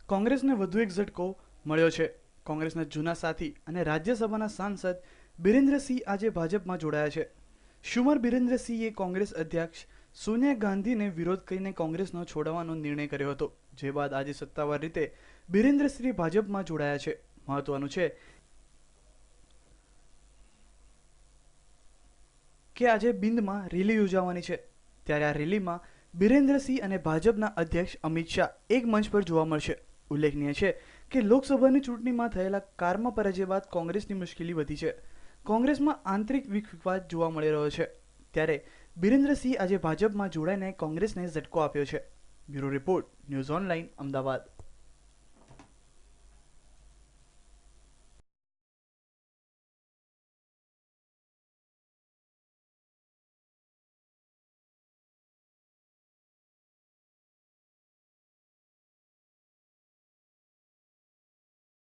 કોંગ્રેસને વધુ એક ઝટકો મળ્યો છે। કોંગ્રેસના જૂના સાથી અને રાજ્યસભાના સાંસદ બિરેન્દ્રસિંહ આજે ભાજપમાં જોડાયા છે। શુમર બિરેન્દ્રસિંહે કોંગ્રેસ અધ્યક્ષ સોનિયા ગાંધીને વિરોધ કરીને કોંગ્રેસનો છોડવાનો નિર્ણય કર્યો હતો, જે બાદ આજે સત્તાવાર રીતે બિરેન્દ્રસિંહ ભાજપમાં જોડાયા છે। મહત્વનું છે કે આજે બિંદમાં રેલી યોજાવાની છે, ત્યારે આ રેલીમાં બિરેન્દ્રસિંહ અને ભાજપના અધ્યક્ષ અમિત શાહ એક મંચ પર જોવા મળશે। ઉલ્લેખનીય છે કે લોકસભાની ચૂંટણીમાં થયેલા કારમાં પરાજય બાદ કોંગ્રેસની મુશ્કેલી વધી છે। કોંગ્રેસમાં આંતરિક વિવાદ જોવા મળી રહ્યો છે, ત્યારે બિરેન્દ્રસિંહ આજે ભાજપમાં જોડાઈને કોંગ્રેસને ઝટકો આપ્યો છે। Bureau report, news online, Ahmedabad.